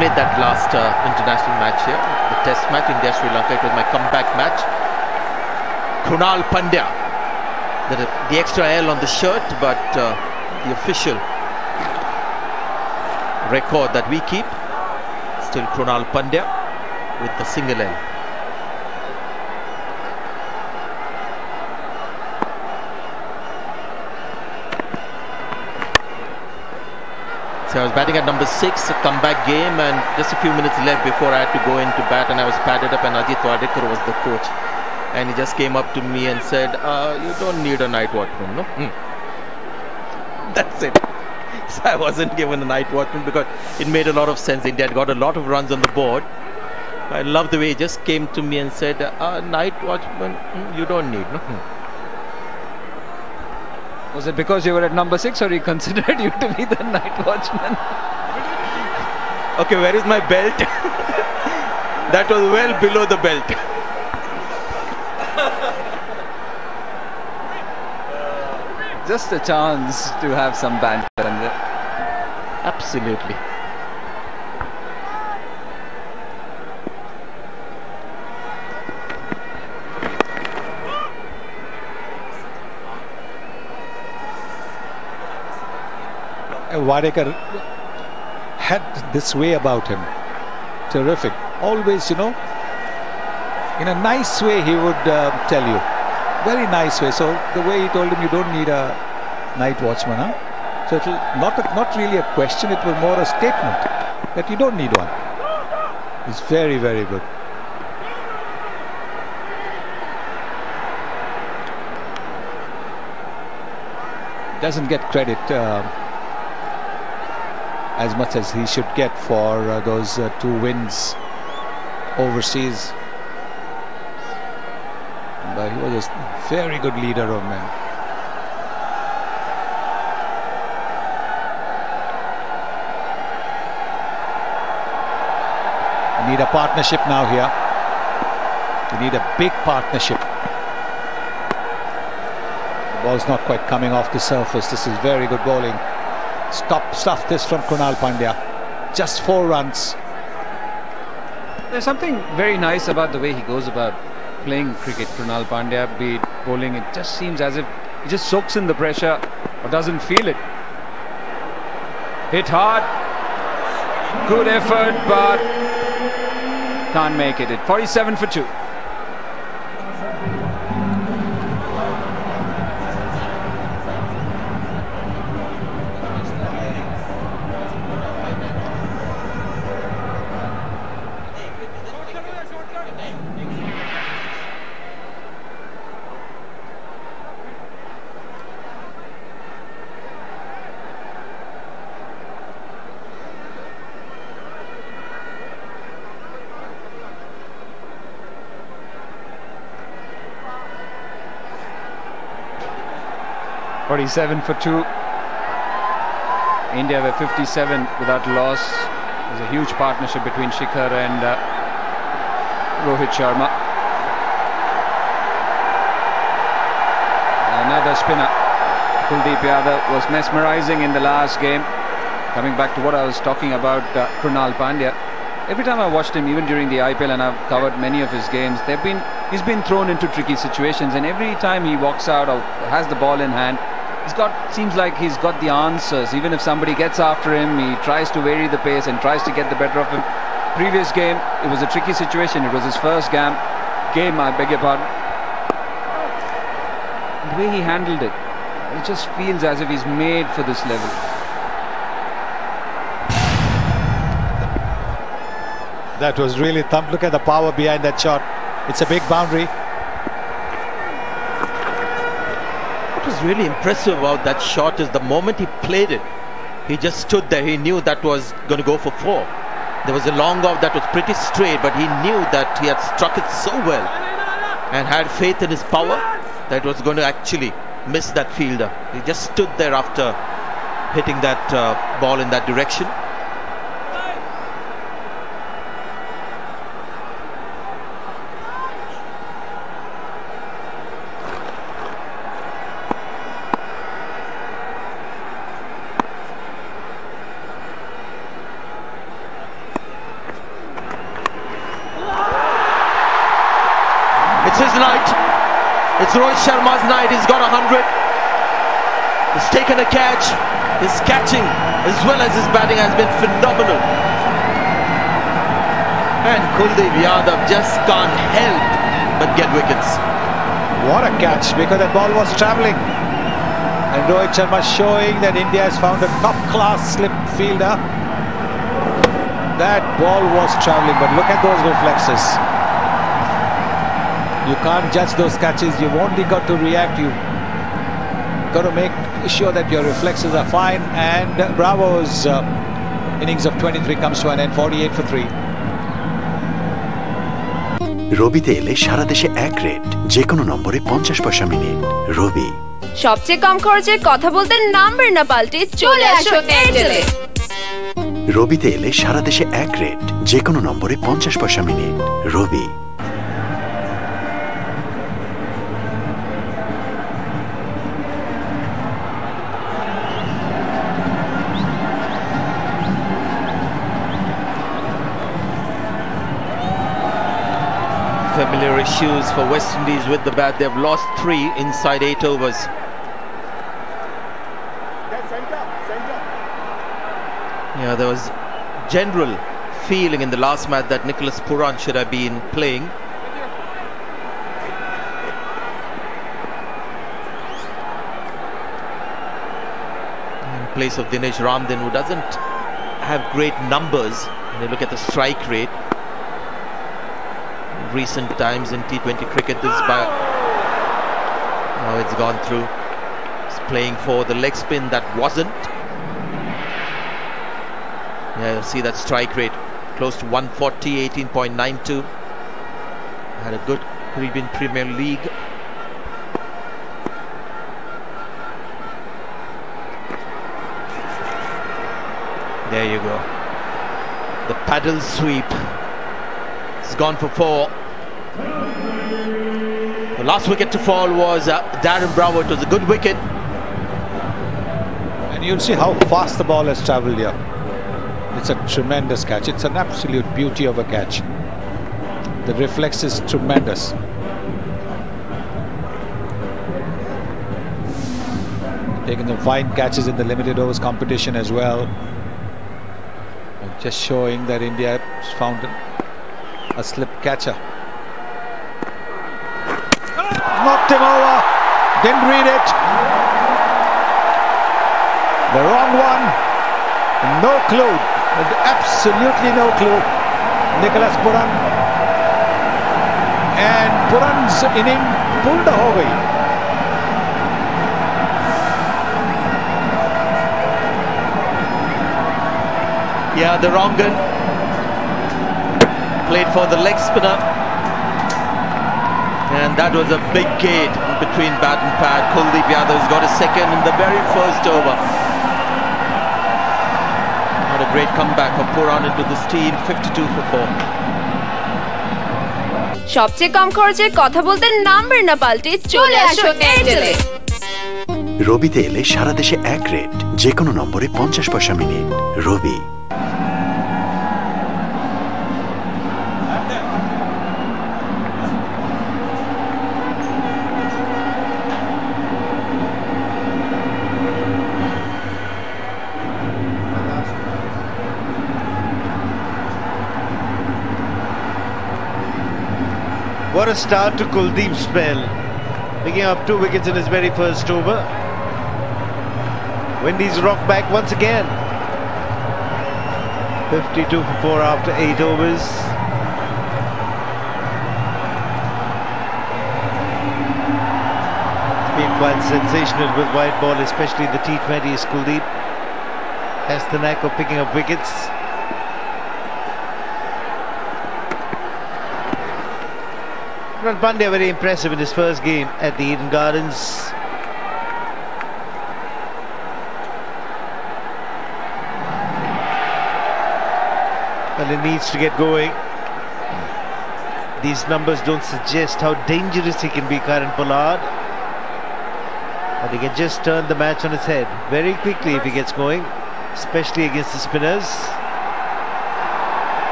played that last international match here, the test match, India-Sri Lanka. It was my comeback match. Krunal Pandya, the extra L on the shirt, but the official record that we keep, still Krunal Pandya with the single L. So I was batting at number 6, a comeback game, and just a few minutes left before I had to go into bat, and I was padded up, and Ajit Wadekar was the coach, and he just came up to me and said, you don't need a night watchman, no? That's it. So I wasn't given a night watchman because it made a lot of sense. India had got a lot of runs on the board. I love the way he just came to me and said, night watchman, you don't need, no? Was it because you were at number 6, or he considered you to be the night watchman? Okay, where is my belt? That was well below the belt. Just a chance to have some banter in there. Absolutely. Wadekar had this way about him. Terrific. Always, you know, in a nice way he would tell you. Very nice way. So the way he told him, you don't need a night watchman, huh? So it was not really a question, it was more a statement that you don't need one. It's very, very good. Doesn't get credit as much as he should get for those 2 wins overseas. But he was a very good leader of men. We need a partnership now here. We need a big partnership. The ball's not quite coming off the surface. This is very good bowling. Stuff this from Krunal Pandya. Just 4 runs. There's something very nice about the way he goes about playing cricket. Krunal Pandya, be it bowling, it just seems as if he just soaks in the pressure or doesn't feel it. Hit hard, good effort, but can't make it. 47 for 2. .47 for 2. India were 57 without loss. There's a huge partnership between Shikhar and Rohit Sharma. Another spinner. Kuldeep Yadav was mesmerizing in the last game. Coming back to what I was talking about, Krunal Pandya. Every time I watched him, even during the IPL, and I've covered many of his games, he's been thrown into tricky situations, and every time he walks out or has the ball in hand, seems like he's got the answers. Even if somebody gets after him, he tries to vary the pace and tries to get the better of him. Previous game, it was a tricky situation. It was his first game, I beg your pardon. The way he handled it, it just feels as if he's made for this level. That was really thumped. Look at the power behind that shot. It's a big boundary. What was really impressive about that shot is the moment he played it, he just stood there. He knew that was going to go for 4. There was a long off that was pretty straight, but he knew that he had struck it so well and had faith in his power that was going to actually miss that fielder. He just stood there after hitting that ball in that direction. his night. It's Rohit Sharma's night. He's got 100. He's taken a catch. His catching as well as his batting has been phenomenal. And Kuldeep Yadav just can't help but get wickets. What a catch, because that ball was travelling. And Rohit Sharma showing that India has found a top-class slip fielder. That ball was travelling, but look at those reflexes. You can't judge those catches. You've only got to react. You've got to make sure that your reflexes are fine. And Bravo's innings of 23 comes to an end, 48 for 3. রবিতে এলে সারা দেশে এক rate, যে কোনো নম্বরে 50 পয়সা minute. রবি সবচেয়ে কম খরচে কথা বলতে নাম্বার না পাল্টে চলে আসো এয়ারটেলে। রবিতে এলে সারা দেশে এক রেট, যে কোনো নম্বরে 50 পয়সা minute. Robi Familiar issues for West Indies with the bat. They've lost 3 inside 8 overs. Yeah, there was general feeling in the last match that Nicholas Pooran should have been playing. In place of Dinesh Ramdin, who doesn't have great numbers. When you look at the strike rate, recent times in T20 cricket, this is by now it's gone through. He's playing for the leg spin that wasn't. Yeah, you'll see that strike rate close to 140, 18.92. Had a good Caribbean Premier League. There you go. The paddle sweep. It's gone for 4. The last wicket to fall was Darren Bravo. It was a good wicket. And you'll see how fast the ball has travelled here. It's a tremendous catch. It's an absolute beauty of a catch. The reflex is tremendous. Taking some fine catches in the limited overs competition as well. And just showing that India has found a slip catcher. Knocked him over. Didn't read it. The wrong one. No clue. Absolutely no clue. Nicholas Pooran. And Pooran's inning pulled the whole way. Yeah, the wrong gun. Played for the leg spinner. And that was a big gate between bat and pad. Kuldeep Yadav's got a second in the very first over. What a great comeback for Pooran into this team. 52 for 4. সবচেয়ে কম খরচে কথা বলতে number না পাল্টে চলে আসো এয়ারটেলে। রবিতে এলে সারা দেশে এক রেট, যে কোনো নম্বরে 50 পয়সা minute. Robi What a start to Kuldeep's spell, picking up 2 wickets in his very first over. Windies rock back once again. 52 for 4 after 8 overs. It's been quite sensational with white ball, especially the T20s. Kuldeep has the knack of picking up wickets. Pandya very impressive in his first game at the Eden Gardens. Well, he needs to get going. These numbers don't suggest how dangerous he can be, Karan Pollard. But he can just turn the match on its head very quickly if he gets going, especially against the spinners.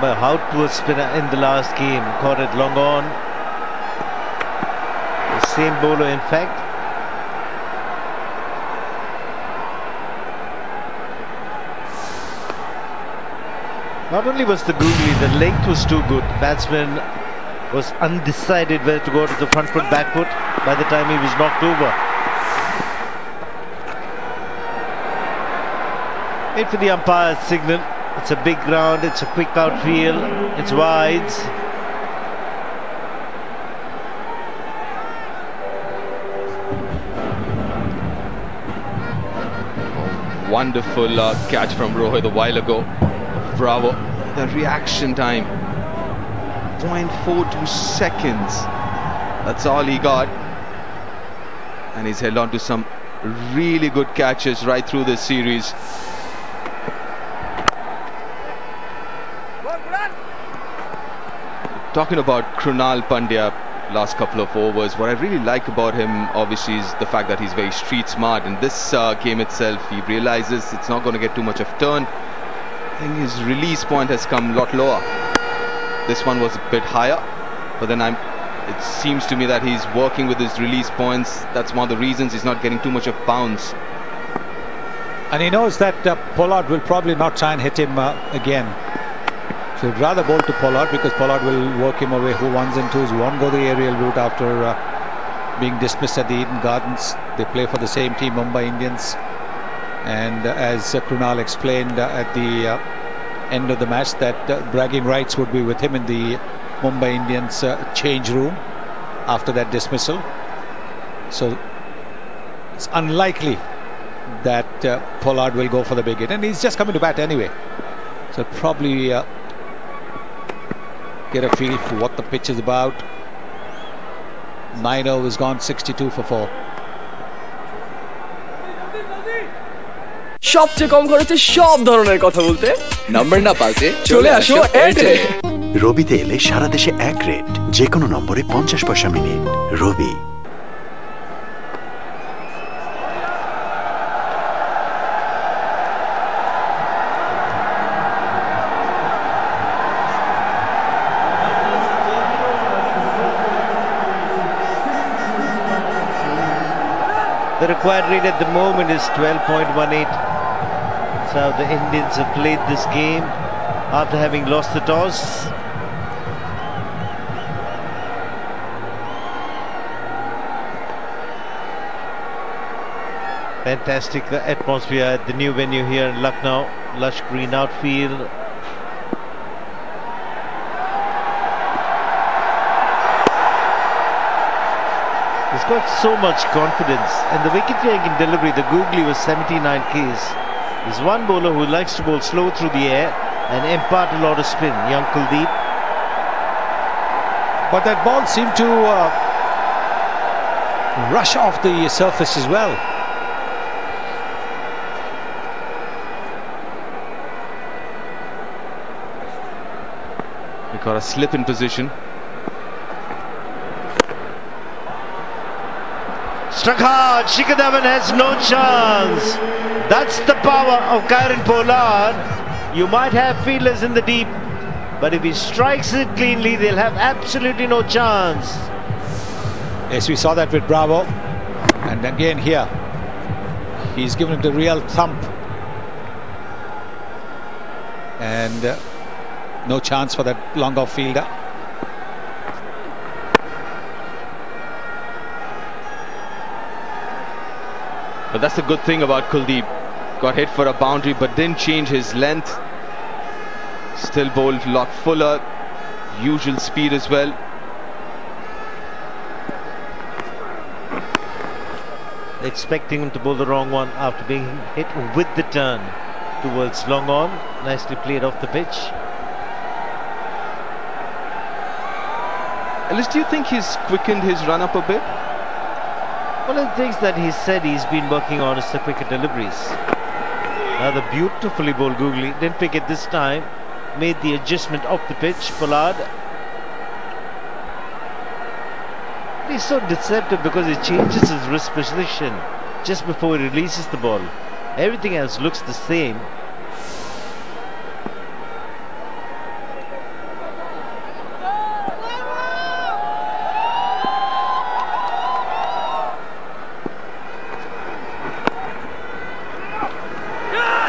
But how to a spinner in the last game, caught it long on. The same bowler, in fact. Not only was the googly, the length was too good. Batsman was undecided whether to go to the front foot, back foot by the time he was knocked over. Wait for the umpire's signal. It's a big ground, it's a quick outfield, it's wides. Wonderful catch from Rohit a while ago. Bravo. The reaction time, 0.42 seconds. That's all he got. And he's held on to some really good catches right through this series. Talking about Krunal Pandya, last couple of overs, what I really like about him obviously is the fact that he's very street smart. In this game itself, he realizes it's not going to get too much of turn. I think his release point has come a lot lower. This one was a bit higher, but then it seems to me that he's working with his release points. That's one of the reasons he's not getting too much of bounce. And he knows that Pollard will probably not try and hit him again. So he'd rather bowl to Pollard, because Pollard will work him away. Who ones and twos won't go the aerial route after being dismissed at the Eden Gardens. They play for the same team, Mumbai Indians. And as Krunal explained at the end of the match, that bragging rights would be with him in the Mumbai Indians change room after that dismissal. So it's unlikely that Pollard will go for the big hit, and he's just coming to bat anyway. So probably get a feel for what the pitch is about. 9 overs gone, 62 for 4. সবচেয়ে কম খরচে সব ধরনের কথা বলতে number না পাল্টে চলে আসো এয়ারটেলে। রবিতে এলে সারা দেশে এক রেট, যে কোনো নম্বরে 50 পয়সা minute. Robi. The required rate at the moment is 12.18. That's how the Indians have played this game after having lost the toss. Fantastic atmosphere at the new venue here in Lucknow. Lush green outfield. He's got so much confidence, and the wicket-taking delivery, the googly was 79 Ks. He's one bowler who likes to bowl slow through the air and impart a lot of spin, young Kuldeep. But that ball seemed to rush off the surface as well. We got a slip in position. Struck hard, Shikhar Dhawan has no chance. That's the power of Kieron Pollard. You might have fielders in the deep, but if he strikes it cleanly, they'll have absolutely no chance. Yes, we saw that with Bravo, and again here he's given it a real thump, and no chance for that long off fielder. But that's the good thing about Kuldeep. Got hit for a boundary but didn't change his length. Still bowled a lot fuller. Usual speed as well. Expecting him to bowl the wrong one after being hit with the turn towards long on. Nicely played off the pitch. Alice, do you think he's quickened his run up a bit? One of the things that he said he's been working on is the quicker deliveries. Another beautifully bowled googly. Didn't pick it this time. Made the adjustment off the pitch. Pollard. He's so deceptive because he changes his wrist position just before he releases the ball. Everything else looks the same.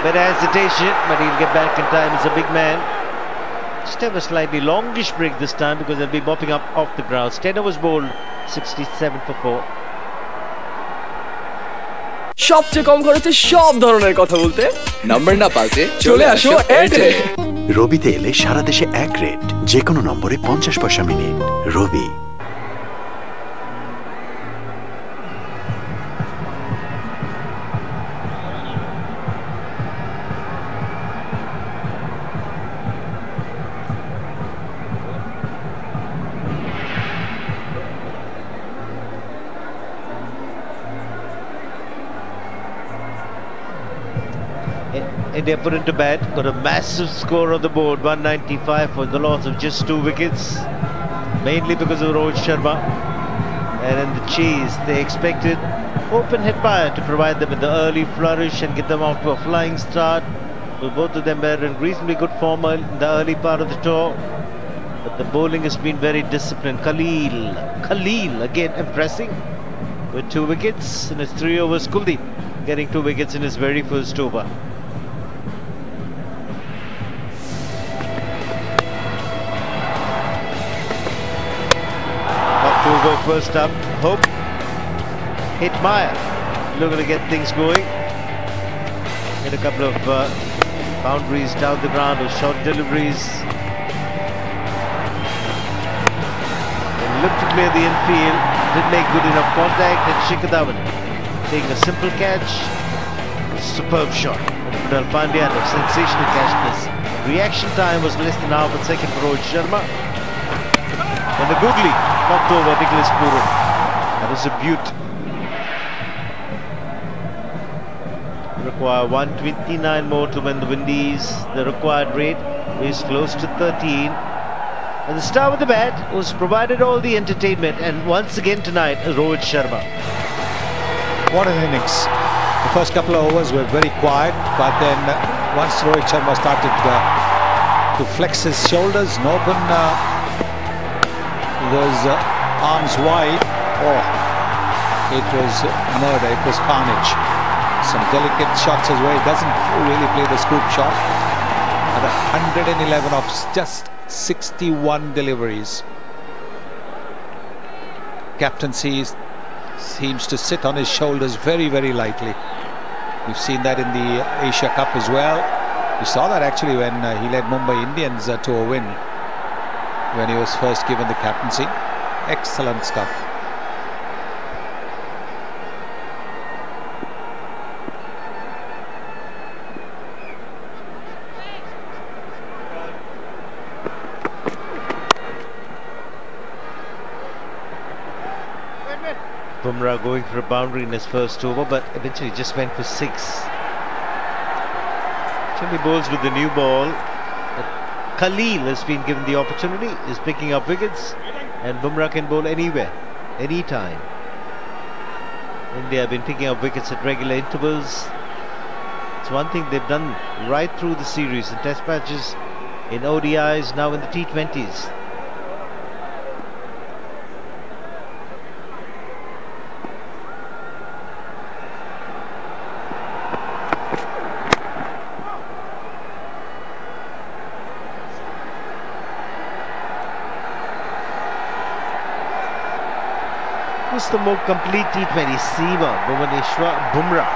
Bit of hesitation, but he'll get back in time. He's a big man. Just have a slightly longish break this time because they'll be mopping up off the ground. Steiner was bowled 67 for 4. সবচেয়ে কম খরচে সব ধরনের কথা বলতে number না পাল্টে চলে আসো এয়ারটেলে। রবিতে এলে সারা দেশে এক রেট, যে কোনো নম্বরে 50 পয়সা minute. Rabi. India put into bat, got a massive score on the board, 195 for the loss of just 2 wickets, mainly because of Rohit Sharma. And in the chase, they expected open hit fire to provide them with the early flourish and get them off to a flying start. But both of them were in reasonably good form in the early part of the tour. But the bowling has been very disciplined. Khalil again impressing with 2 wickets in his 3 overs. Kuldeep getting 2 wickets in his very first over. Go first up, Hope hit Meyer, looking to get things going. Hit a couple of boundaries down the ground with short deliveries. And looked to clear the infield, didn't make good enough contact, and Shikhar Dhawan taking a simple catch. Superb shot. Krunal Pandya had a sensational catch. This reaction time was less than half a second for Rohit Sharma. And the googly knocked over Nicholas Puran. That was a beaut. Require 129 more to win the Windies. The required rate is close to 13. And the star with the bat was provided all the entertainment. And once again tonight, Rohit Sharma. What an innings. The first couple of overs were very quiet, but then once Rohit Sharma started to flex his shoulders and open those arms wide, oh, it was murder, it was carnage. Some delicate shots as well. He doesn't really play the scoop shot. At 111 of just 61 deliveries. Captaincy seems to sit on his shoulders very, very lightly. We've seen that in the Asia Cup as well. We saw that actually when he led Mumbai Indians to a win, when he was first given the captaincy. Excellent stuff. Bumrah going for a boundary in his first over, but eventually just went for 6. Chennai bowls with the new ball. Khalil has been given the opportunity, is picking up wickets, and Bumrah can bowl anywhere, anytime. India have been picking up wickets at regular intervals. It's one thing they've done right through the series, in test matches, in ODIs, now in the T20s. The more complete T20 seamer, Bhuvaneshwar, Bumrah.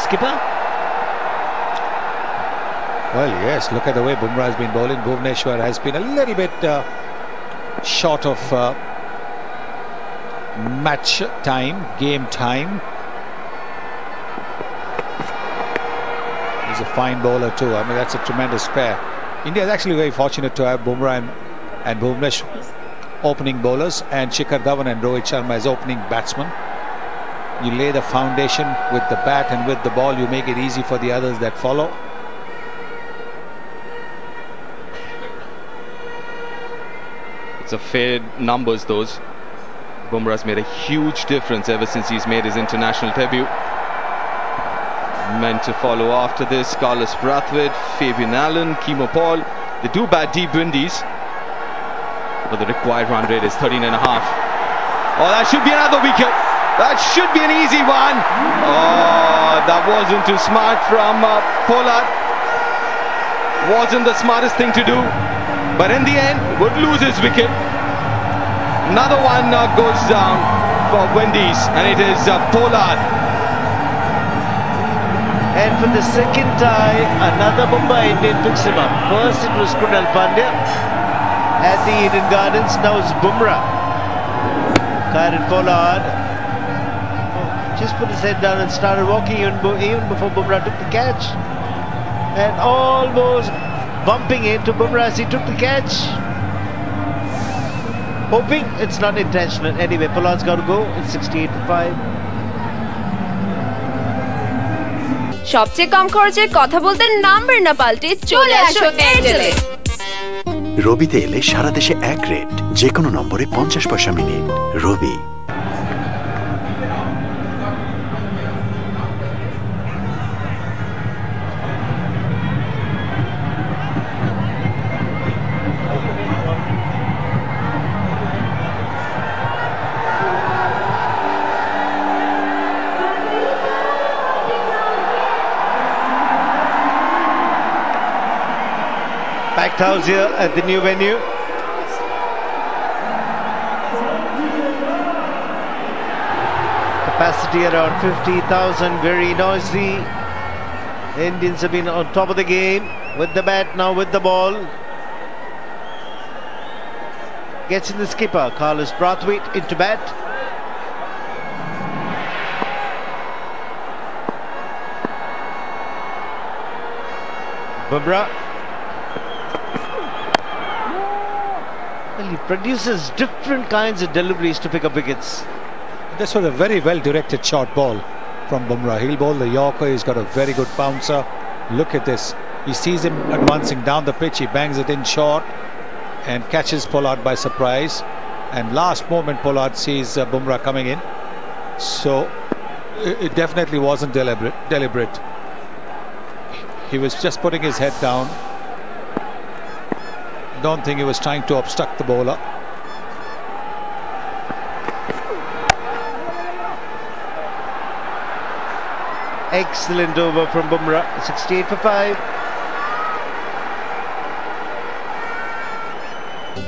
Skipper? Well, yes, look at the way Bumrah has been bowling. Bhuvaneshwar has been a little bit short of match time, game time. He's a fine bowler too. I mean, that's a tremendous pair. India is actually very fortunate to have Bumrah and Bhuvaneshwar opening bowlers, and Shikhar Dhawan and Rohit Sharma as opening batsmen. You lay the foundation with the bat and with the ball, you make it easy for the others that follow. It's a fair numbers, those. Bumrah's made a huge difference ever since he's made his international debut. Meant to follow after this, Carlos Brathwaite, Fabian Allen, Kimo Paul. They do bat deep Windies, but the required run rate is 13.5. Oh, that should be another wicket. That should be an easy one. Oh, that wasn't too smart from Pollard. Wasn't the smartest thing to do. But in the end, would lose his wicket. Another one goes down for Windies, and it is Pollard. And for the second time, another Mumbai Indian picks him up. First it was Krunal Pandya at the Eden Gardens. Now it's Bumrah. Kieron Pollard just put his head down and started walking even before Bumrah took the catch. And almost bumping into Bumrah as he took the catch. Hoping it's not intentional. Anyway, Pollard's got to go. It's 68 for 5. সবচেয়ে কম খরচে কথা বলতে number না পাল্টে চলে আসো এয়ারটেলে। রবিতে এলে সারা দেশে এক রেট, যে কোনো নম্বরে 50 পয়সা minute. Robi. Packed house here at the new venue. Capacity around 50,000, very noisy. The Indians have been on top of the game with the bat, now with the ball. Gets in the skipper, Carlos Brathwaite into bat. Bumrah. Well, he produces different kinds of deliveries to pick up wickets. This was a very well directed short ball from Bumrah. He'll bowl the Yorker. He's got a very good bouncer. Look at this. He sees him advancing down the pitch. He bangs it in short and catches Pollard by surprise. And last moment Pollard sees Bumrah coming in. So it definitely wasn't deliberate. He was just putting his head down. Don't think he was trying to obstruct the bowler. Excellent over from Bumrah. 68 for 5.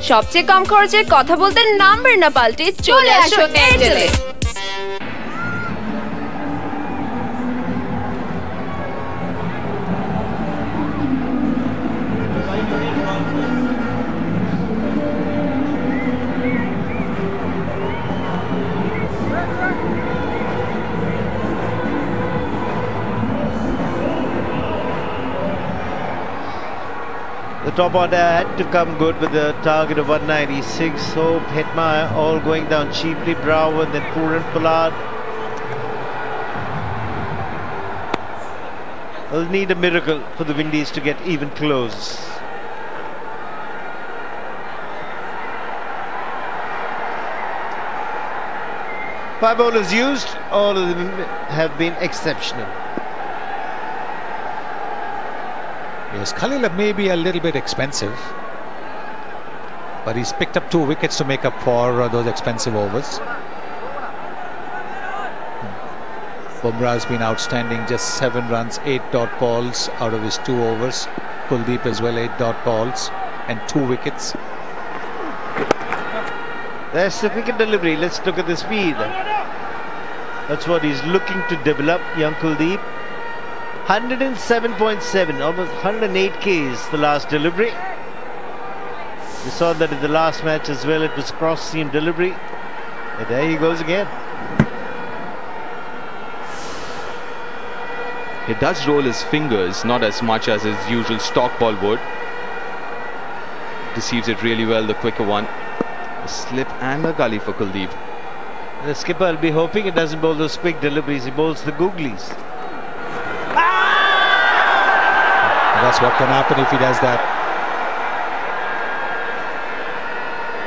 সবচেয়ে কম খরচে কথা বলতে number না পাল্টে চলে আসো এয়ারটেলে। The top order had to come good with a target of 196. Hope, Hetmeyer all going down cheaply. Bravo and then Pooran Pollard. They'll need a miracle for the Windies to get even close. 5 bowlers used, all of them have been exceptional. Yes, Khalil may be a little bit expensive, but he's picked up 2 wickets to make up for those expensive overs. Bumrah has been outstanding, just 7 runs, 8 dot balls out of his 2 overs. Kuldeep as well, 8 dot balls and 2 wickets. That's the wicket delivery. Let's look at the speed. That's what he's looking to develop, young Kuldeep. 107.7, almost 108 Ks the last delivery. We saw that in the last match as well. It was cross-seam delivery. And there he goes again. He does roll his fingers, not as much as his usual stock ball would. Deceives it really well, the quicker one. A slip and a gully for Kuldeep. The skipper will be hoping it doesn't bowl those quick deliveries. He bowls the googlies. That's what can happen if he does that.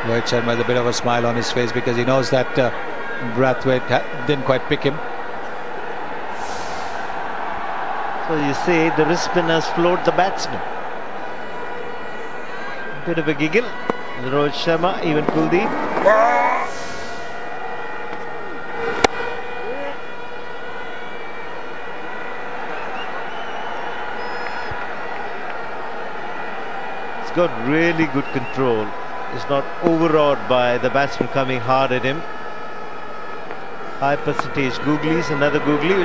Rohit Sharma has a bit of a smile on his face because he knows that Brathwaite didn't quite pick him. So you say the wrist spinners float the batsman. Bit of a giggle. Rohit Sharma, even Kuldeep. got really good control. He's not overawed by the batsman coming hard at him. High percentage googlies, another googly,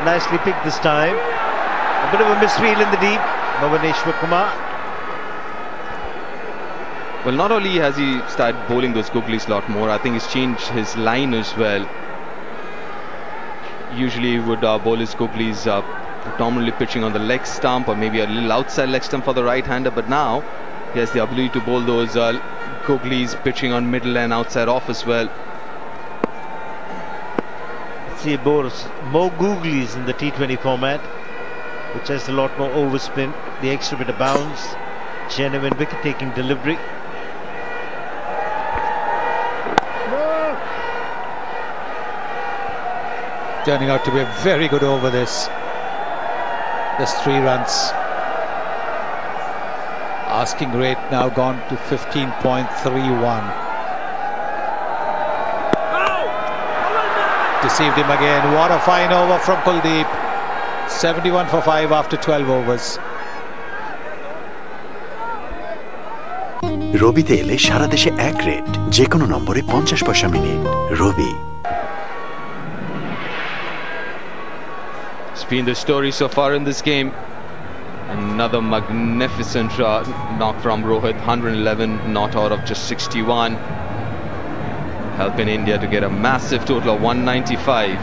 nicely picked this time. A bit of a misfield in the deep. Bhuvaneshwar Kumar. Well, not only has he started bowling those googlies a lot more, I think he's changed his line as well. Usually he would bowl his googlies predominantly pitching on the leg stump or maybe a little outside leg stump for the right-hander, but now he has the ability to bowl those googlies pitching on middle and outside off as well. See, bowls more googlies in the T20 format, which has a lot more overspin, the extra bit of bounce, genuine wicket-taking delivery. Turning out to be a very good over this. Just 3 runs. Asking rate now gone to 15.31. Deceived him again. What a fine over from Kuldeep. 71 for 5 after 12 overs. রবিতে এলে সারা দেশে এক rate, যে কোনো নম্বরে 50 পয়সা minute. Robi. It's been the story so far in this game. Another magnificent knock from Rohit, 111 not out of just 61, helping India to get a massive total of 195.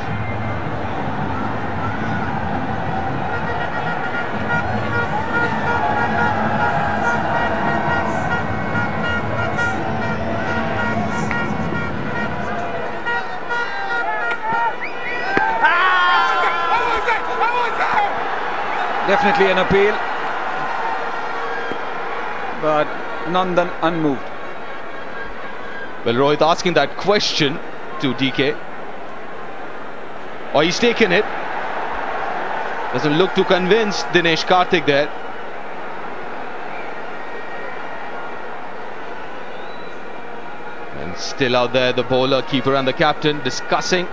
Definitely an appeal, but Nandan unmoved. Well, Rohit asking that question to DK. Oh, he's taken it. Doesn't look too convinced, Dinesh Karthik there. And still out there, the bowler, keeper and the captain discussing.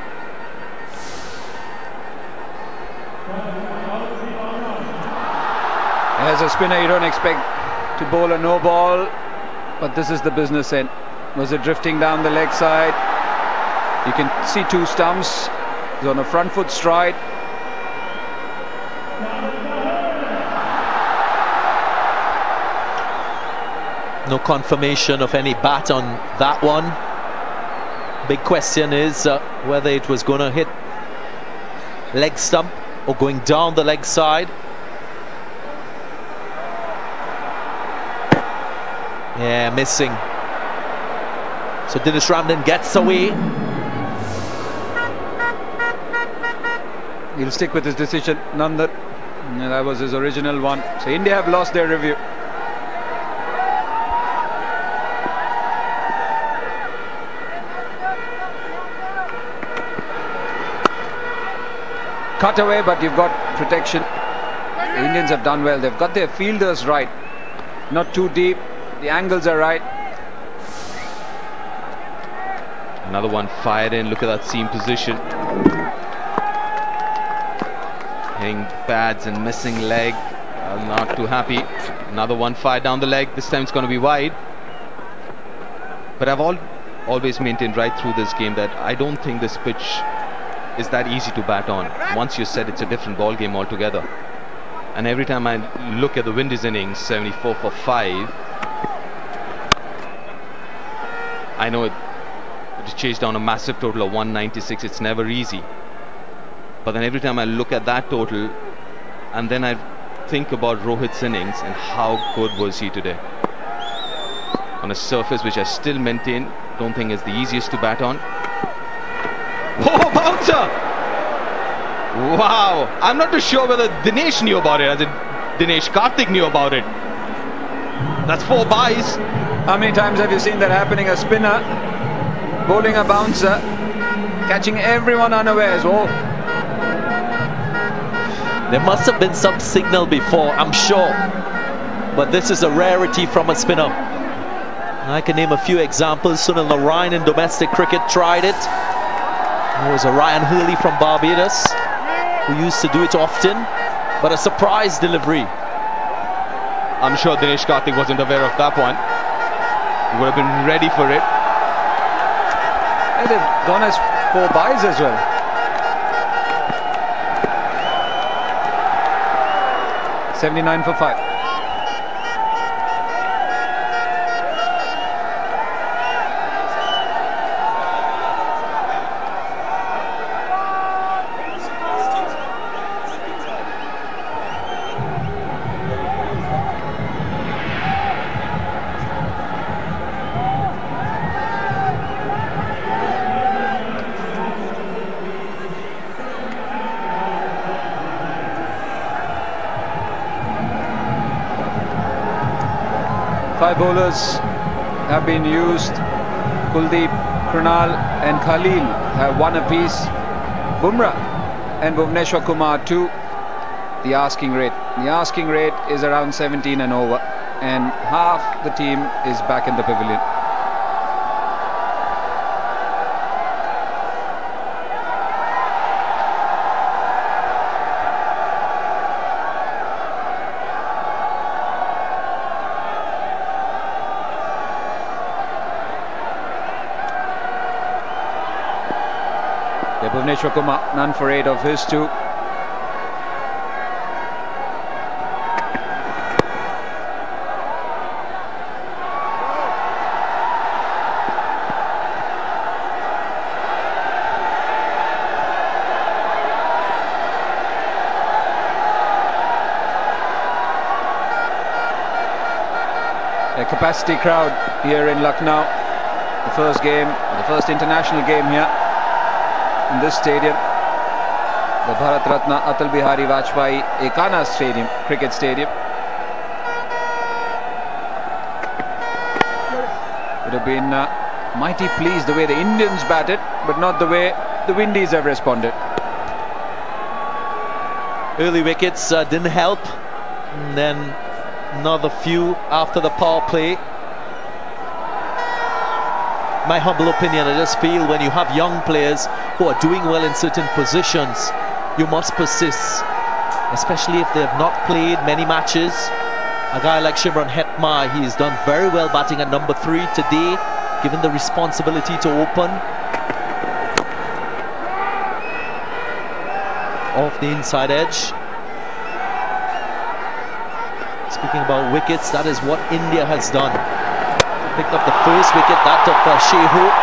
As a spinner, you don't expect to bowl a no ball, but this is the business end. Was it drifting down the leg side? You can see 2 stumps. He's on a front foot stride. No confirmation of any bat on that one. Big question is whether it was going to hit leg stump or going down the leg side. Yeah, missing. So Dinesh Ramdan gets away. He'll stick with his decision, Nandan. That was his original one. So India have lost their review. Cut away, but you've got protection. The Indians have done well. They've got their fielders right. Not too deep. The angles are right. Another one fired in. Look at that seam position. Hitting pads and missing leg. Not too happy. Another one fired down the leg. This time it's going to be wide. But I've always maintained right through this game that I don't think this pitch is that easy to bat on. Once you said it's a different ball game altogether. And every time I look at the Windies innings, 74 for 5, I know to chase down a massive total of 196, it's never easy. But then every time I look at that total and then I think about Rohit's innings and how good was he today. On a surface which I still maintain, don't think is the easiest to bat on. Oh, bouncer! Wow! I'm not too sure whether Dinesh knew about it, as in Dinesh Karthik knew about it. That's 4 byes. How many times have you seen that happening? A spinner bowling a bouncer, catching everyone unawares. Oh, there must have been some signal before, I'm sure, but this is a rarity from a spinner. I can name a few examples. Sunil Narine in domestic cricket tried it. There was a Ryan Hurley from Barbados who used to do it often, but a surprise delivery I'm sure Dinesh Karthik wasn't aware of that one. He would have been ready for it. And they've gone as 4 byes as well. $79 for 5. Five bowlers have been used. Kuldeep, Krunal and Khalil have 1 apiece. Bumrah and Bhuvneshwar Kumar 2. The asking rate is around 17 and over, and half the team is back in the pavilion. Bhuvneshwar Kumar, none for 8 of his 2. A capacity crowd here in Lucknow. The first international game here in this stadium, the Bharat Ratna Atal Bihari Vajpayee Ekana Stadium, cricket stadium. Would have been mighty pleased the way the Indians batted, but not the way the Windies have responded. Early wickets didn't help, and then another few after the power play. My humble opinion, I just feel when you have young players who are doing well in certain positions, you must persist, especially if they have not played many matches. A guy like Shimron Hetmar, he's done very well batting at number 3 today, given the responsibility to open. Off the inside edge. Speaking about wickets, that is what India has done. Picked up the first wicket, that of Shea Hope.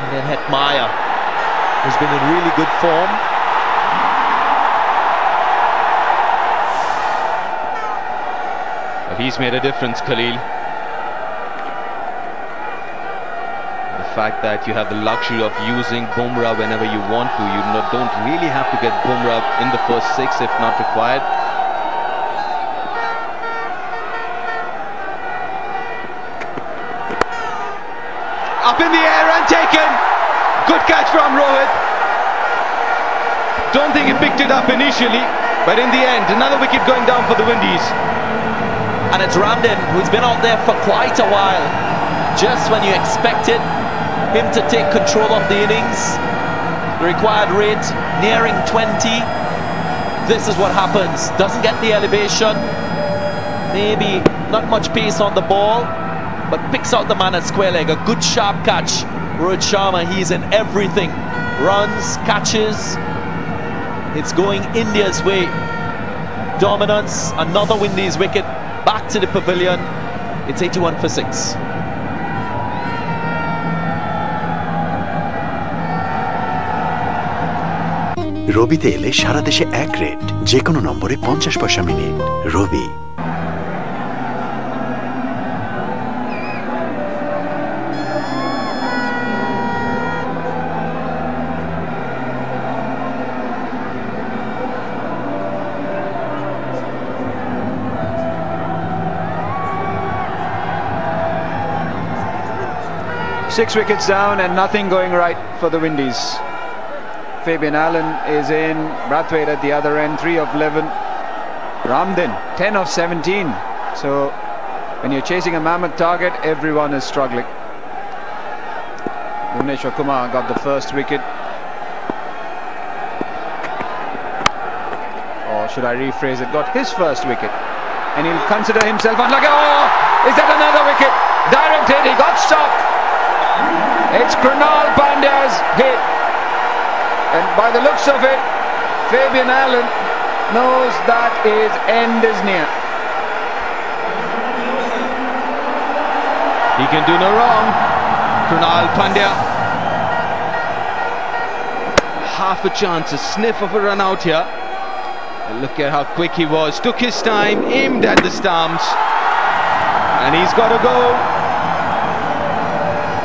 And then Hetmar, who's been in really good form. He's made a difference, Khalil. The fact that you have the luxury of using Bumrah whenever you want to. You don't really have to get Bumrah in the first 6 if not required. Up in the air and taken. Good catch from Rohit. Don't think he picked it up initially, but in the end, another wicket going down for the Windies. And it's Ramden, who's been out there for quite a while. Just when you expected him to take control of the innings, the required rate nearing 20. This is what happens. Doesn't get the elevation. Maybe not much pace on the ball, but picks out the man at square leg. A good sharp catch. Rohit Sharma, he's in everything. Runs, catches. It's going India's way. Dominance, another Windies wicket. Back to the pavilion. It's 81 for 6. রবিতে এলে সারা দেশে এক rate, যে কোনো নম্বরে 50 পয়সা minute. Rabi. Six wickets down and nothing going right for the Windies. Fabian Allen is in, Brathwaite at the other end, 3 of 11. Ramden, 10 of 17. So when you're chasing a mammoth target, everyone is struggling. Bhuvneshwar Kumar got the first wicket. Oh, should I rephrase it, got his first wicket. And he'll consider himself unlucky. Oh, is that another wicket? Direct hit, he got stopped. It's Krunal Pandya's hit. And by the looks of it, Fabian Allen knows that his end is near. He can do no wrong. Krunal Pandya. Half a chance, a sniff of a run out here. And look at how quick he was. Took his time, aimed at the stumps. And he's got to go.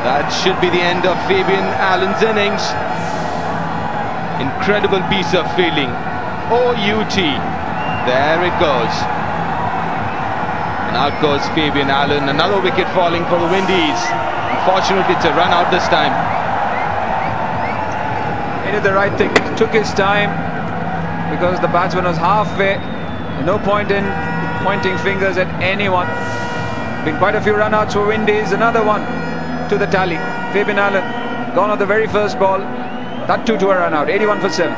That should be the end of Fabian Allen's innings. Incredible piece of fielding. OUT. There it goes. And out goes Fabian Allen. Another wicket falling for the Windies. Unfortunately, it's a run out this time. He did the right thing. Took his time because the batsman was halfway. No point in pointing fingers at anyone. Been quite a few run-outs for Windies. Another one to the tally. Fabian Allen gone on the very first ball. That too to a run-out. 81 for 7.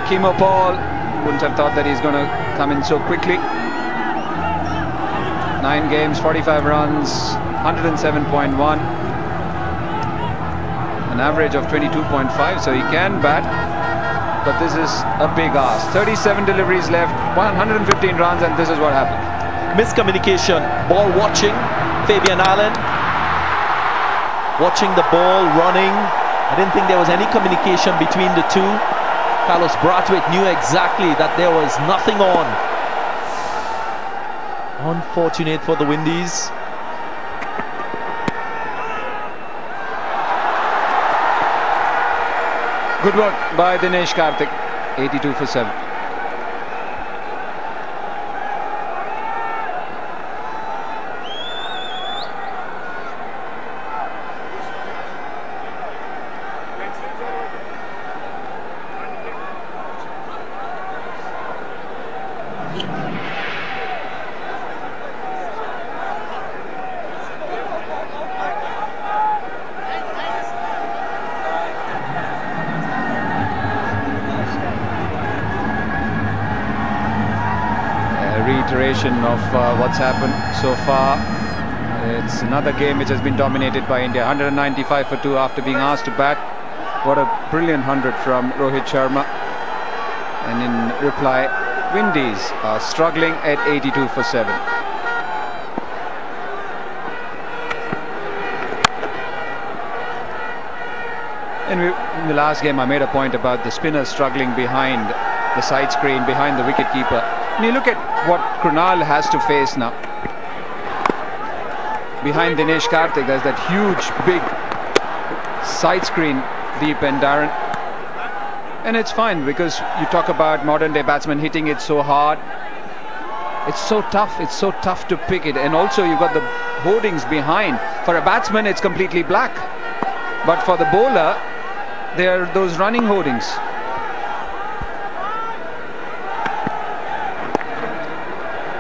Kimo Paul, wouldn't have thought that he's going to come in so quickly. 9 games, 45 runs, 107.1. An average of 22.5, so he can bat. But this is a big ask. 37 deliveries left, 115 runs, and this is what happened. Miscommunication, ball watching, Fabian Allen. Watching the ball, running. I didn't think there was any communication between the two. Carlos Brathwaite knew exactly that there was nothing on. Unfortunate for the Windies. Good work by Dinesh Karthik. 82 for 7. Reiteration of what's happened so far. It's another game which has been dominated by India. 195 for 2 after being asked to bat. What a brilliant 100 from Rohit Sharma. And in reply, Windies are struggling at 82 for 7. In the last game I made a point about the spinners struggling behind the side screen, behind the wicketkeeper. And you look at what Krunal has to face now. Behind Dinesh Karthik, there's that huge, big side screen, Deep and Darren. And it's fine because you talk about modern day batsmen hitting it so hard. It's so tough to pick it. And also you've got the hoardings behind. For a batsman, it's completely black. But for the bowler, there are those running hoardings.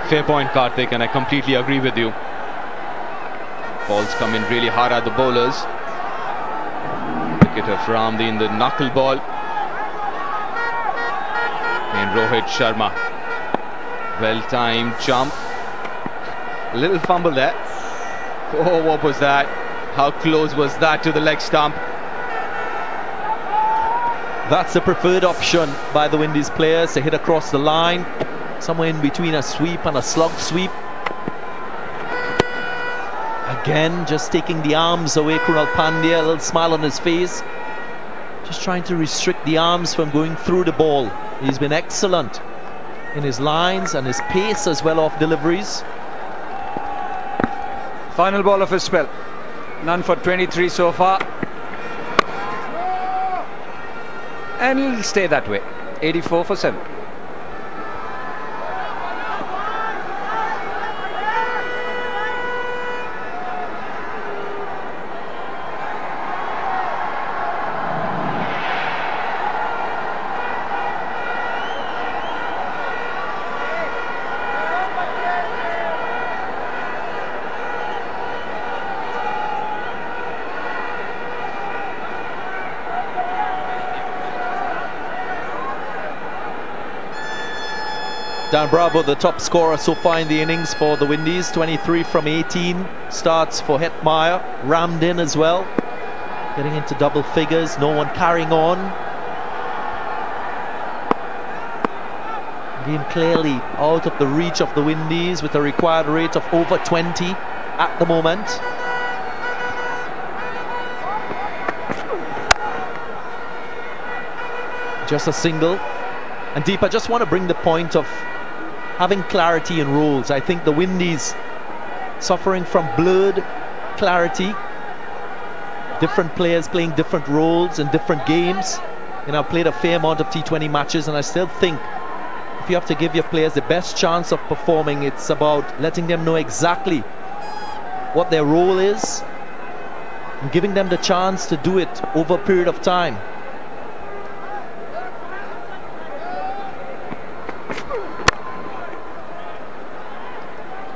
Fair point, Karthik, and I completely agree with you. Balls come in really hard at the bowlers. Wicket of Ramdi in the knuckle ball. And Rohit Sharma. Well-timed jump. A little fumble there. Oh, what was that? How close was that to the leg stump? That's the preferred option by the Windies players, to hit across the line. Somewhere in between a sweep and a slug sweep. Again, just taking the arms away, Krunal Pandya, a little smile on his face. Just trying to restrict the arms from going through the ball. He's been excellent in his lines and his pace as well off deliveries. Final ball of his spell. None for 23 so far. and it'll stay that way. 84 for 7. Dan Bravo, the top scorer so far in the innings for the Windies, 23 from 18 starts for Hetmeyer, rammed in as well, getting into double figures, no one carrying on. Game clearly out of the reach of the Windies with a required rate of over 20 at the moment. Just a single. And Deep, I just want to bring the point of having clarity in roles. I think the Windies suffering from blurred clarity, different players playing different roles in different games. You know, I've played a fair amount of T20 matches, and I still think if you have to give your players the best chance of performing, it's about letting them know exactly what their role is and giving them the chance to do it over a period of time.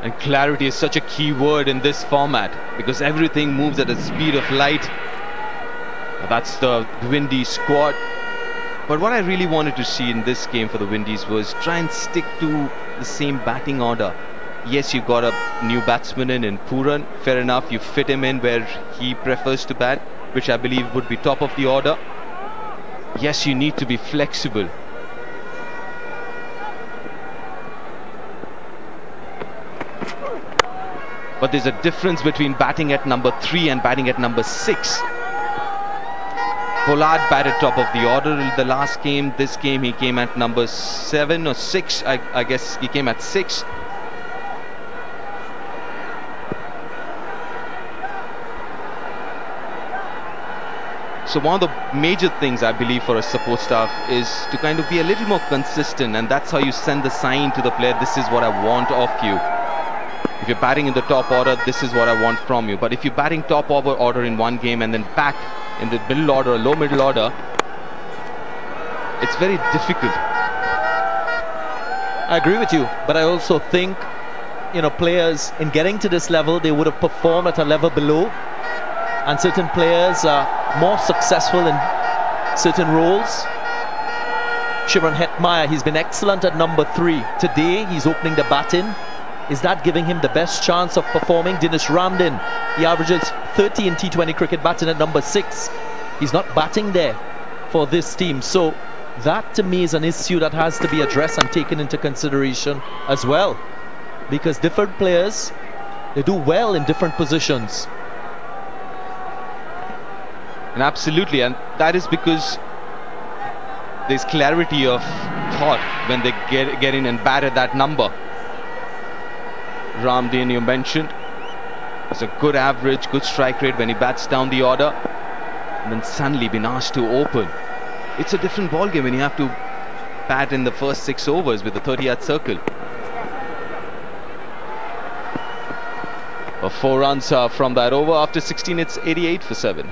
And clarity is such a key word in this format because everything moves at the speed of light. That's the Windies squad. But what I really wanted to see in this game for the Windies was try and stick to the same batting order. Yes, you got a new batsman in Pooran. Fair enough, you fit him in where he prefers to bat, which I believe would be top of the order. Yes, you need to be flexible. But there's a difference between batting at number 3 and batting at number 6. Pollard batted top of the order in the last game. This game he came at number 7 or 6. I guess he came at 6. So one of the major things I believe for a support staff is to kind of be a little more consistent, and that's how you send the sign to the player, this is what I want of you. If you're batting in the top order, this is what I want from you. But if you're batting top order in one game and then back in the middle order, low middle order, it's very difficult. I agree with you, but I also think, you know, players in getting to this level, they would have performed at a level below, and certain players are more successful in certain roles. Shimron Hetmeyer, he's been excellent at number 3. Today, he's opening the bat in. Is that giving him the best chance of performing? Dinesh Ramdin, he averages 30 in T20 cricket batting at number 6. He's not batting there for this team. So that to me is an issue that has to be addressed and taken into consideration as well. Because different players, they do well in different positions. And absolutely, and that is because there's clarity of thought when they get in and bat at that number. Ramdin, you mentioned, has a good average, good strike rate when he bats down the order, and then suddenly been asked to open. It's a different ball game when you have to bat in the first 6 overs with the 30-yard circle. 4 runs from that over. After 16, it's 88 for 7.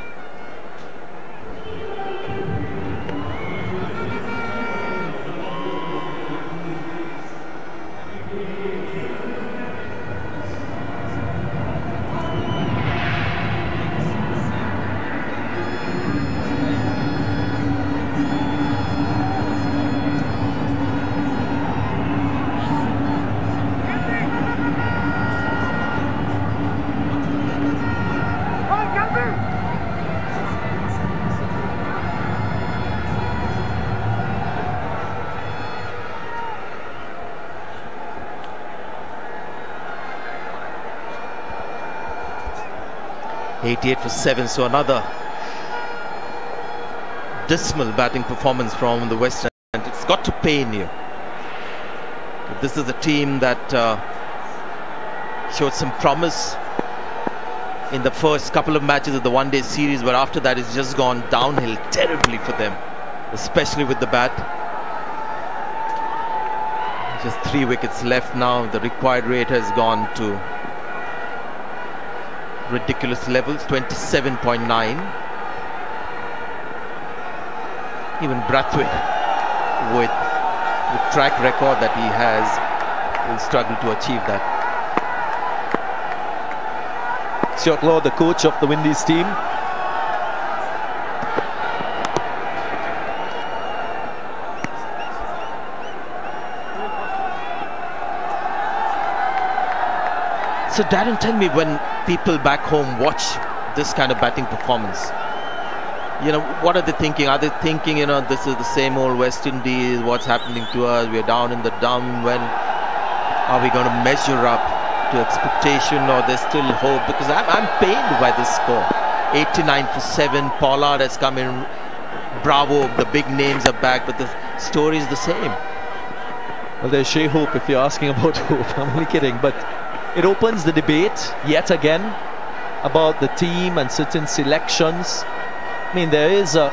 For 7, so another dismal batting performance from the West End. It's got to pain you. This is a team that showed some promise in the first couple of matches of the one-day series, but after that it's just gone downhill terribly for them. especially with the bat. Just 3 wickets left now. The required rate has gone to ridiculous levels, 27.9. Even Brathwaite, with the track record that he has, will struggle to achieve that. Stuart Law, the coach of the Windies team. So Darren, tell me, when people back home watch this kind of batting performance, you know, what are they thinking? Are they thinking, you know, this is the same old West Indies, what's happening to us, we're down in the dump, when are we going to measure up to expectation, or there's still hope? Because I'm pained by this score. 89 for 7, Pollard has come in, bravo, the big names are back, but the story is the same. Well, there's sheer hope if you're asking about hope. I'm only kidding, but it opens the debate yet again about the team and certain selections. I mean, there is a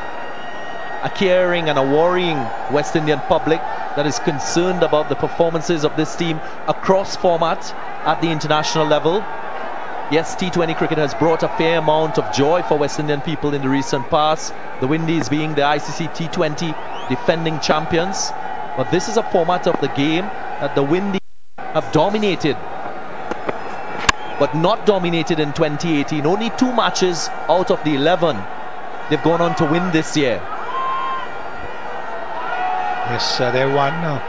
caring and a worrying West Indian public that is concerned about the performances of this team across formats at the international level. Yes, T20 cricket has brought a fair amount of joy for West Indian people in the recent past, the Windies being the ICC T20 defending champions. But this is a format of the game that the Windies have dominated, but not dominated in 2018. Only 2 matches out of the 11 they've gone on to win this year. Yes, they won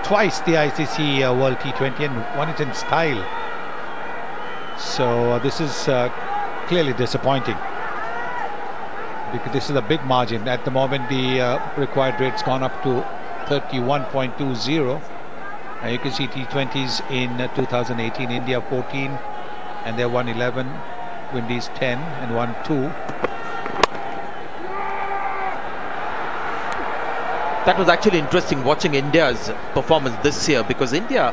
twice the ICC World T20 and won it in style. So this is clearly disappointing, because this is a big margin. At the moment, the required rate's gone up to 31.20. You can see T20s in 2018, India 14 and they won 11, Windies 10 and won 2. That was actually interesting watching India's performance this year, because India,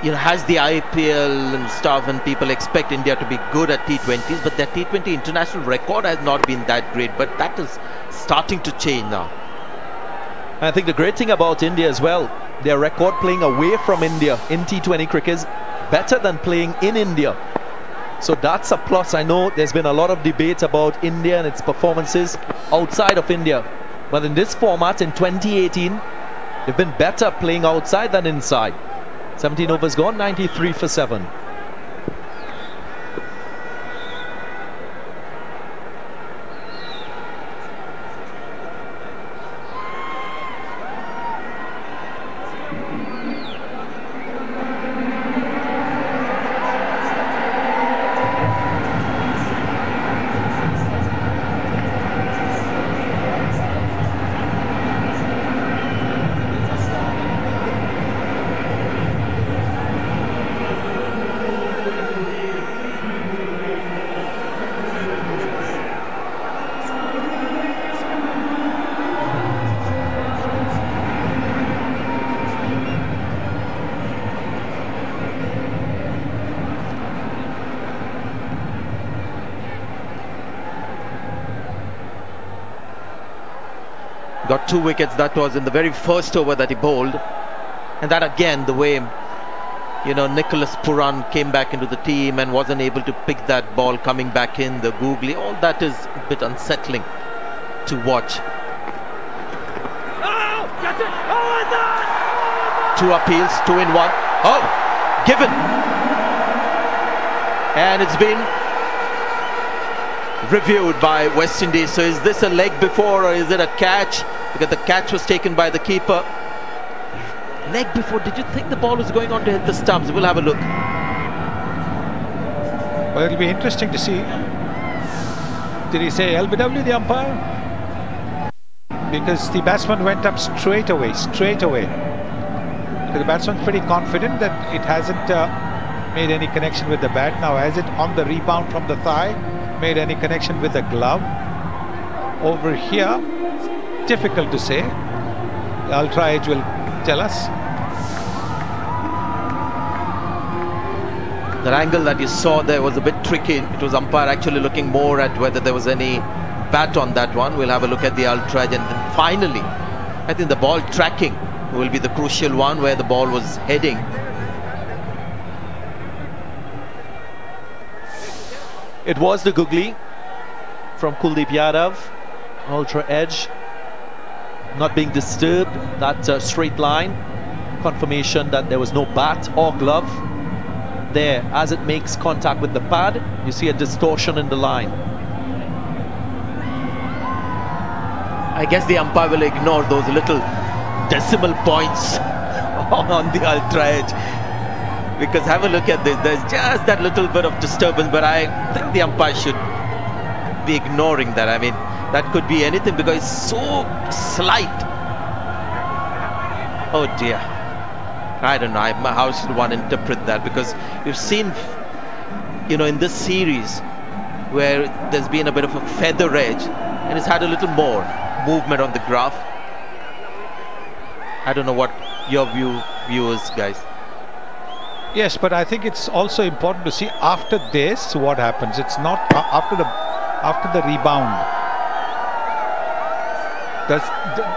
you know, has the IPL and stuff, and people expect India to be good at T20s, but their T20 international record has not been that great, but that is starting to change now. I think the great thing about India as well, their record playing away from India in T20 cricket is better than playing in India. So that's a plus. I know there's been a lot of debate about India and its performances outside of India, but in this format in 2018, they've been better playing outside than inside. 17 overs gone, 93 for 7. Got 2 wickets. That was in the very first over that he bowled, and that again, the way, you know, Nicholas Puran came back into the team and wasn't able to pick that ball coming back in, the googly, all that is a bit unsettling to watch. 2 appeals, 2 in 1. Oh, given, and it's been reviewed by West Indies. So is this a leg before, or is it a catch? Because the catch was taken by the keeper. Leg before. Did you think the ball was going on to hit the stumps? We'll have a look. Well, it'll be interesting to see. Did he say LBW, the umpire? Because the batsman went up straight away. The batsman's pretty confident that it hasn't made any connection with the bat. Now, has it on the rebound from the thigh made any connection with the glove? Over here, difficult to say. Ultra Edge will tell us. The angle that you saw there was a bit tricky. It was umpire actually looking more at whether there was any bat on that one. We'll have a look at the ultra edge, and then finally, I think the ball tracking will be the crucial one, where the ball was heading. It was the googly from Kuldeep Yadav, ultra edge, not being disturbed, that straight line, confirmation that there was no bat or glove there. As it makes contact with the pad, you see a distortion in the line. I guess the umpire will ignore those little decimal points on the ultra edge, because have a look at this, there's just that little bit of disturbance, but I think the umpire should be ignoring that. I mean, that could be anything because it's so slight. Oh dear, I don't know how should one interpret that, because we've seen, you know, in this series where there's been a bit of a feather edge and it's had a little more movement on the graph. I don't know what your viewers, guys. Yes, but I think it's also important to see after this what happens. It's not after the rebound.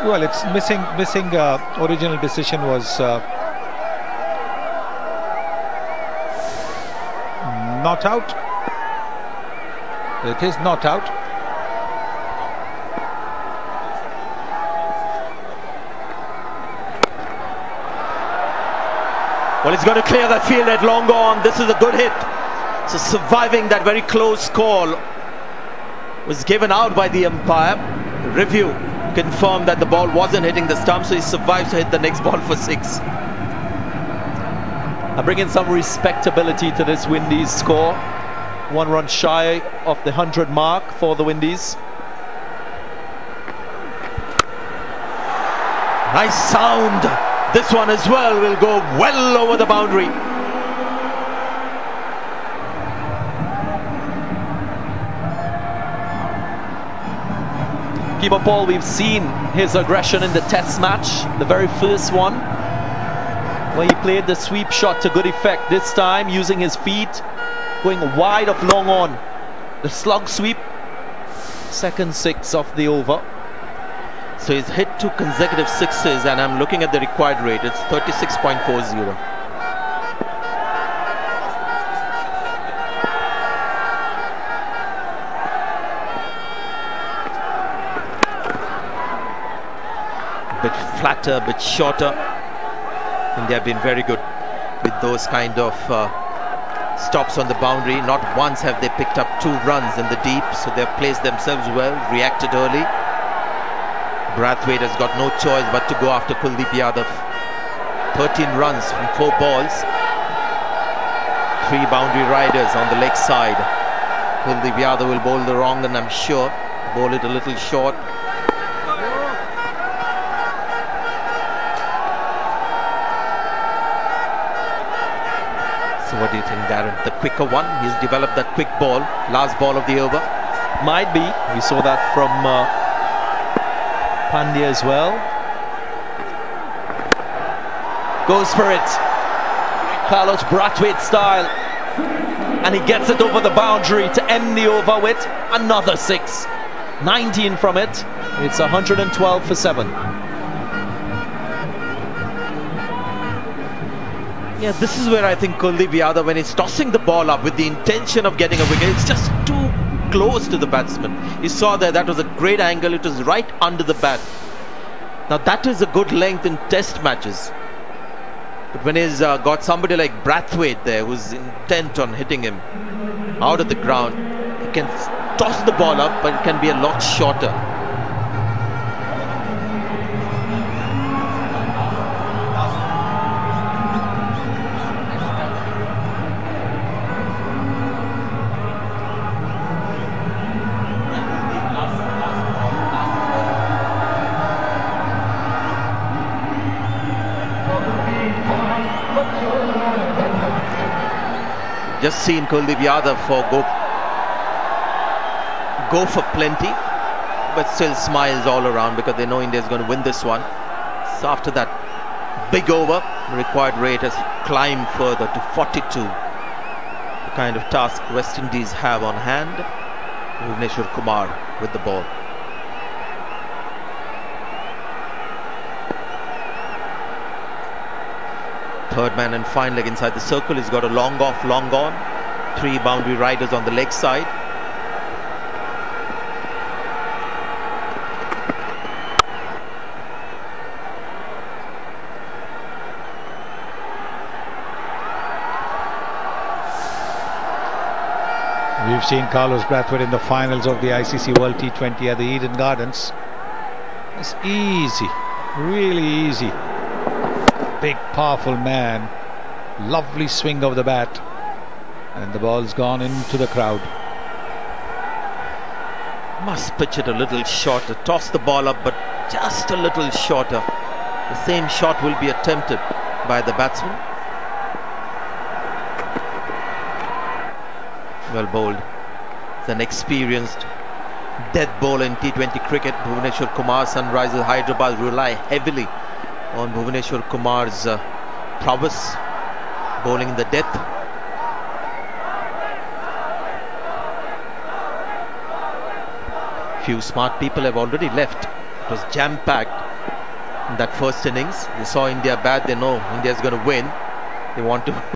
Well, it's missing. Original decision was not out. It is not out. Well, he's going to clear that field at long on. This is a good hit. So surviving that very close call, was given out by the umpire. Review confirmed that the ball wasn't hitting the stump, so he survives to hit the next ball for 6. I bring in some respectability to this Windies score. 1 run shy of the 100 mark for the Windies. Nice sound. This one as well will go well over the boundary. Keeper Paul, we've seen his aggression in the test match, the very first one, where he played the sweep shot to good effect. This time using his feet, going wide of long on. The slug sweep, second 6 of the over. So he's hit 2 consecutive 6s, and I'm looking at the required rate. It's 36.40. Bit flatter, bit shorter. India have been very good with those kind of stops on the boundary. Not once have they picked up 2 runs in the deep, so they've placed themselves well, reacted early. Brathwaite has got no choice but to go after Kuldeep Yadav. 13 runs from 4 balls. 3 boundary riders on the leg side. Kuldeep Yadav will bowl the wrong, and I'm sure bowl it a little short. So what do you think, Darren? The quicker one? He's developed that quick ball, last ball of the over. Might be. We saw that from Pandya as well. Goes for it. Carlos Brathwaite style. And he gets it over the boundary to end the over with another 6. 19 from it. It's 112 for 7. Yeah, this is where I think Kuldeep Yadav, when he's tossing the ball up with the intention of getting a wicket, it's just too close to the batsman. You saw that was a great angle. It was right under the bat. Now that is a good length in test matches, but when he's got somebody like Brathwaite there who's intent on hitting him out of the ground, he can toss the ball up, but it can be a lot shorter. Just seen Kuldeep Yadav go for plenty, but still smiles all around because they know India is going to win this one. So after that big over, the required rate has climbed further to 42. The kind of task West Indies have on hand. Bhuvneshwar Kumar with the ball. Third man and fine leg inside the circle. He's got a long off, long on. 3 boundary riders on the leg side. We've seen Carlos Brathwaite in the finals of the ICC World T20 at the Eden Gardens. It's easy, really easy. Big, powerful man. Lovely swing of the bat. And the ball's gone into the crowd. Must pitch it a little shorter. Toss the ball up, but just a little shorter. The same shot will be attempted by the batsman. Well bowled. It's an experienced death bowler in T20 cricket. Bhuvneshwar Kumar. Sunrisers Hyderabad rely heavily on Bhuvneshwar Kumar's prowess bowling in the death. Few smart people have already left. It was jam-packed in that first innings. They saw India bat. They know India is going to win. They want to